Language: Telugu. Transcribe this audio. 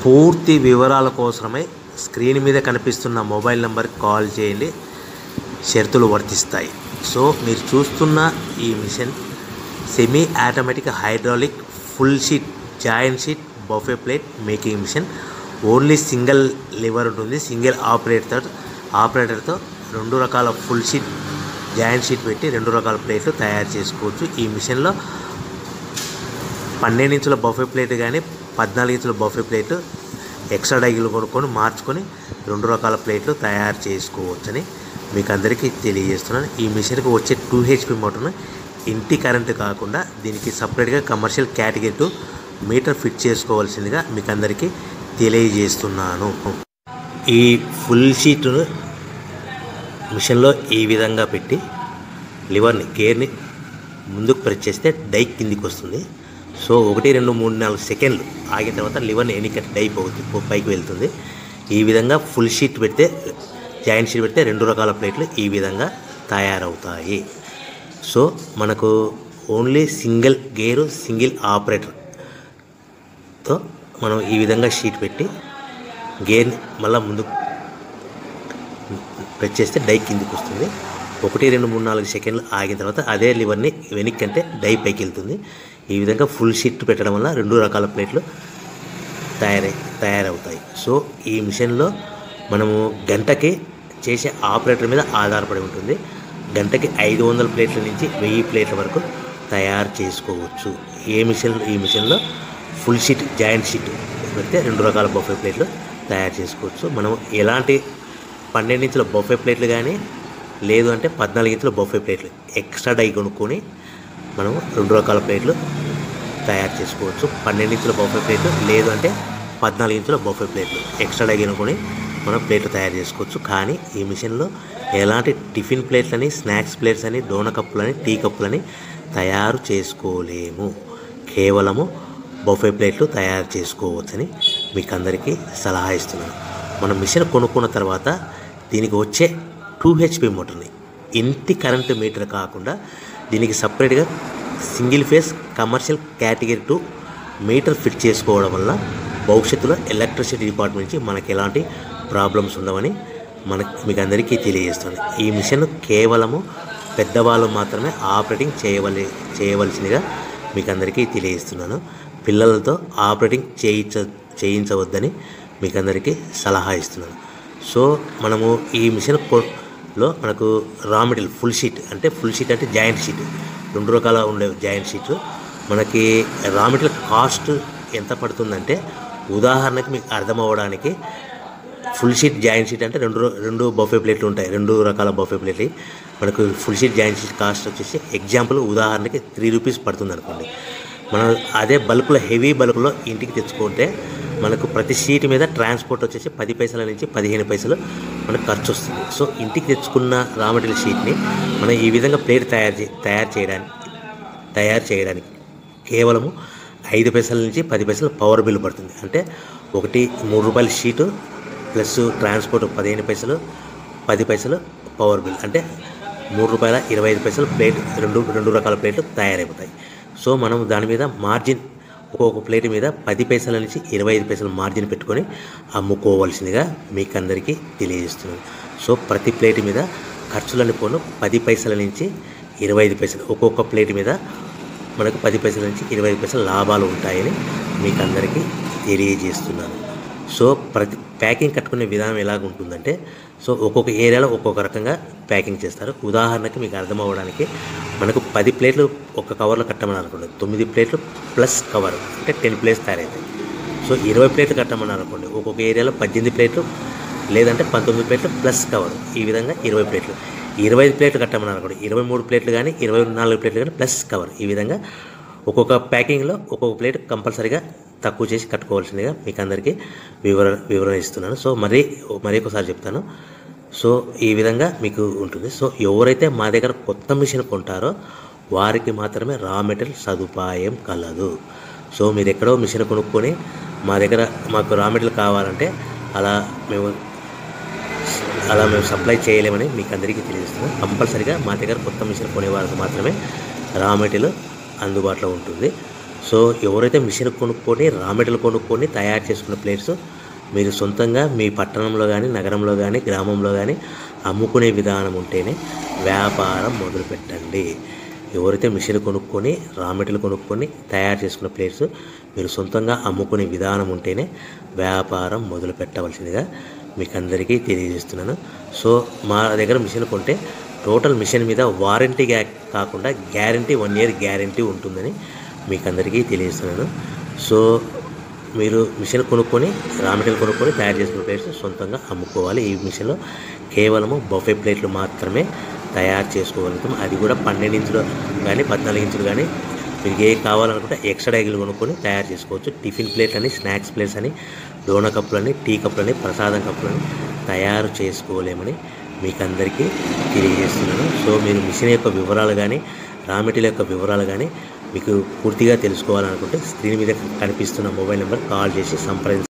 పూర్తి వివరాల కోసమై స్క్రీన్ మీద కనిపిస్తున్న మొబైల్ నెంబర్కి కాల్ చేయండి. షరతులు వర్తిస్తాయి. సో మీరు చూస్తున్న ఈ machine semi automatic hydraulic full sheet joint sheet buffet plate making machine. Only single lever ఉంటుంది. సింగిల్ ఆపరేటర్తో 2 రకాల ఫుల్ షీట్ జాయింట్ షీట్ పెట్టి 2 రకాల ప్లేట్లు తయారు చేసుకోవచ్చు. ఈ మిషన్లో 12 ఇంచుల బఫే ప్లేట్ కానీ 14 ఇంచుల బఫే ప్లేట్ ఎక్స్ట్రా డైగులు కొనుక్కొని మార్చుకొని 2 రకాల ప్లేట్లు తయారు చేసుకోవచ్చని మీకు అందరికీ తెలియజేస్తున్నాను. ఈ మిషన్కి వచ్చే 2 HP మోటార్ను ఇంటి కరెంటు కాకుండా దీనికి సపరేట్గా కమర్షియల్ కేటగిరీ 2 మీటర్ ఫిట్ చేసుకోవాల్సిందిగా మీకు అందరికీ తెలియజేస్తున్నాను. ఈ ఫుల్ షీట్ను మిషన్లో ఈ విధంగా పెట్టి లివర్ని గేర్ని ముందుకు ప్రెస్ చేస్తే డై కిందికి వస్తుంది. సో 1 2 3 4 సెకండ్లు ఆగిన తర్వాత లివర్ని ఎన్నికట్ డై పైకి వెళ్తుంది. ఈ విధంగా ఫుల్ షీట్ పెడితే జాయింట్ షీట్ పెడితే 2 రకాల ప్లేట్లు ఈ విధంగా తయారవుతాయి. సో మనకు ఓన్లీ సింగిల్ గేరు సింగిల్ ఆపరేటర్తో మనం ఈ విధంగా షీట్ పెట్టి గేర్ని మళ్ళీ ముందుకు ప్రెస్ చేస్తే డై కిందికి వస్తుంది. 1 2 3 4 సెకండ్లు ఆగిన తర్వాత అదే లివర్ని వెనక్కి అంటే డై పైకి వెళ్తుంది. ఈ విధంగా ఫుల్ షీట్ పెట్టడం వల్ల 2 రకాల ప్లేట్లు తయారవుతాయి. సో ఈ మిషన్లో మనము గంటకి చేసే ఆపరేటర్ మీద ఆధారపడి ఉంటుంది. గంటకి 500 ప్లేట్ల నుంచి 1000 ప్లేట్ల వరకు తయారు చేసుకోవచ్చు. ఈ మిషన్లో ఫుల్ షీట్ జాయింట్ షీట్ పెడితే 2 రకాల బఫే ప్లేట్లు తయారు చేసుకోవచ్చు. మనం ఎలాంటి 12 ఇంచుల బఫే ప్లేట్లు కానీ లేదు అంటే 14 ఇంచుల బఫే ప్లేట్లు ఎక్స్ట్రా డై కొనుక్కొని మనం 2 రకాల ప్లేట్లు తయారు చేసుకోవచ్చు. 12 ఇంచుల బఫే ప్లేట్లు లేదు అంటే 14 ఇంచుల బఫే ప్లేట్లు ఎక్స్ట్రా డై కొనుక్కొని మనం ప్లేట్లు తయారు చేసుకోవచ్చు. కానీ ఈ మిషన్లో ఎలాంటి టిఫిన్ ప్లేట్లని స్నాక్స్ ప్లేట్స్ అని డోన కప్పులని టీ కప్పులని తయారు చేసుకోలేము. కేవలము బఫే ప్లేట్లు తయారు చేసుకోవచ్చని మీకు అందరికీ సలహా ఇస్తున్నాను. మనం మిషన్ కొనుక్కున్న తర్వాత దీనికి వచ్చే 2 HP మోటార్ని ఇంటి కరెంటు మీటర్ కాకుండా దీనికి సపరేట్గా single phase commercial category 2 metre fit చేసుకోవడం వల్ల భవిష్యత్తులో ఎలక్ట్రిసిటీ డిపార్ట్మెంట్ నుంచి మనకి ఎలాంటి ప్రాబ్లమ్స్ ఉండవని మీకు అందరికీ తెలియజేస్తుంది. ఈ మిషన్ కేవలము పెద్దవాళ్ళు మాత్రమే ఆపరేటింగ్ చేయవలసిందిగా మీకు అందరికీ తెలియజేస్తున్నాను. పిల్లలతో ఆపరేటింగ్ చేయించవద్దని మీకు అందరికీ సలహా ఇస్తున్నాను. సో మనము ఈ మిషన్లో మనకు రా మెటీరియల్ ఫుల్ షీట్ అంటే జాయింట్ షీట్ 2 రకాల ఉండే జాయింట్ షీట్ మనకి రా మెటీరియల్ కాస్ట్ ఎంత పడుతుందంటే ఉదాహరణకి మీకు అర్థం అవ్వడానికి ఫుల్ షీట్ జాయింట్ షీట్ అంటే 2 బఫే ప్లేట్లు ఉంటాయి. 2 రకాల బఫే ప్లేట్లు మనకు full sheet joint sheet cost వచ్చేసి ఎగ్జాంపుల్ ఉదాహరణకి 3 రూపీస్ పడుతుంది అనుకోండి. మనం అదే బల్క్లో హెవీ బల్క్లో ఇంటికి తెచ్చుకుంటే మనకు ప్రతి షీట్ మీద ట్రాన్స్పోర్ట్ వచ్చేసి 10 పైసల నుంచి 15 పైసలు మనకు ఖర్చు వస్తుంది. సో ఇంటికి తెచ్చుకున్న రా మెటీరియల్ షీట్ని మనం ఈ విధంగా ప్లేట్ తయారు చేయడానికి కేవలము 5 పైసల నుంచి 10 పైసలు పవర్ బిల్ పడుతుంది. అంటే 3 రూపాయల షీటు ప్లస్ ట్రాన్స్పోర్ట్ 15 పైసలు 10 పైసలు పవర్ బిల్ అంటే 3 రూపాయల 25 పైసలు ప్లేట్ 2 రకాల ప్లేట్లు తయారైపోతాయి. సో మనం దాని మీద మార్జిన్ ఒక్కొక్క ప్లేట్ మీద 10 పైసల నుంచి 25 పైసలు మార్జిన్ పెట్టుకొని అమ్ముకోవాల్సిందిగా మీకు అందరికీ తెలియజేస్తున్నాను. సో ప్రతి ప్లేట్ మీద ఖర్చులని పోను 10 పైసల నుంచి 25 పైసలు ఒక్కొక్క ప్లేట్ మీద మనకు 10 పైసల నుంచి 25 పైసలు లాభాలు ఉంటాయని మీకు అందరికీ తెలియజేస్తున్నాను. సో ప్రతి ప్యాకింగ్ కట్టుకునే విధానం ఎలాగ ఉంటుందంటే సో ఒక్కొక్క ఏరియాలో ఒక్కొక్క రకంగా ప్యాకింగ్ చేస్తారు. ఉదాహరణకి మీకు అర్థం అవ్వడానికి మనకు 10 ప్లేట్లు ఒక కవర్లో కట్టమని అనుకోండి, 9 ప్లేట్లు ప్లస్ కవర్ అంటే 10 ప్లేట్స్ తయారవుతాయి. సో 20 ప్లేట్లు కట్టమని అనుకోండి, ఒక్కొక్క ఏరియాలో 18 ప్లేట్లు లేదంటే 19 ప్లేట్లు ప్లస్ కవర్ ఈ విధంగా 20 ప్లేట్లు. 25 ప్లేట్లు కట్టమని అనుకోండి, 23 ప్లేట్లు కానీ 24 ప్లేట్లు కానీ ప్లస్ కవర్ ఈ విధంగా ఒక్కొక్క ప్యాకింగ్లో ఒక్కొక్క ప్లేట్ కంపల్సరీగా తక్కువ చేసి కట్టుకోవాల్సిందిగా మీకు అందరికీ వివరణ ఇస్తున్నాను. సో మరీ ఒకసారి చెప్తాను. సో ఈ విధంగా మీకు ఉంటుంది. సో ఎవరైతే మా దగ్గర కొత్త మిషన్ కొంటారో వారికి మాత్రమే రా మెటీరియల్ సదుపాయం కలదు. సో మీరు ఎక్కడో మిషన్ కొనుక్కొని మాకు రా మెటీరియల్ కావాలంటే అలా మేము సప్లై చేయలేమని మీకు అందరికీ తెలియజేస్తున్నాం. కంపల్సరీగా మా దగ్గర కొత్త మిషన్ కొనే వాళ్ళకి మాత్రమే రా మెటీరియల్ అందుబాటులో ఉంటుంది. సో ఎవరైతే మిషన్ కొనుక్కొని రా మెటీరియల్ కొనుక్కొని తయారు చేసుకున్న ప్లేట్స్ మీరు సొంతంగా మీ పట్టణంలో కానీ నగరంలో కానీ గ్రామంలో కానీ అమ్ముకునే విధానం ఉంటేనే వ్యాపారం మొదలుపెట్టండి. ఎవరైతే మిషన్ కొనుక్కొని రా మెటీరియల్ కొనుక్కొని తయారు చేసుకున్న ప్లేట్స్ మీరు సొంతంగా అమ్ముకునే విధానం ఉంటేనే వ్యాపారం మొదలు పెట్టవలసిందిగా మీకు అందరికీ తెలియజేస్తున్నాను. సో మా దగ్గర మిషన్ కొంటే టోటల్ మిషన్ మీద వారంటీ కాకుండా గ్యారంటీ 1 year గ్యారంటీ ఉంటుందని మీకు అందరికీ తెలియజేస్తున్నాను. సో మీరు మిషన్ కొనుక్కొని రా మెటీరియల్ కొనుక్కొని తయారు చేసుకున్న ప్లేట్స్ సొంతంగా అమ్ముకోవాలి. ఈ మిషన్లో కేవలము బఫే ప్లేట్లు మాత్రమే తయారు చేసుకోగలుగుతాం. అది కూడా 12 ఇంచులు కానీ 14 ఇంచులు కానీ మీకు ఏ కావాలనుకుంటే ఎక్స్ట్రా డైగులు కొనుక్కొని తయారు చేసుకోవచ్చు. టిఫిన్ ప్లేట్ అని, స్నాక్స్ ప్లేట్స్ అని, డోనా కప్పులని, టీ కప్పులని, ప్రసాదం కప్పులని తయారు చేసుకోలేమని మీకు అందరికీ తెలియజేస్తున్నాను. సో మీరు మిషన్ యొక్క వివరాలు కానీ రా మెటీరియల్ యొక్క వివరాలు కానీ మీకు పూర్తిగా తెలుసుకోవాలనుకుంటే స్క్రీన్ మీద కనిపిస్తున్న మొబైల్ నెంబర్ కాల్ చేసి సంప్రదించండి.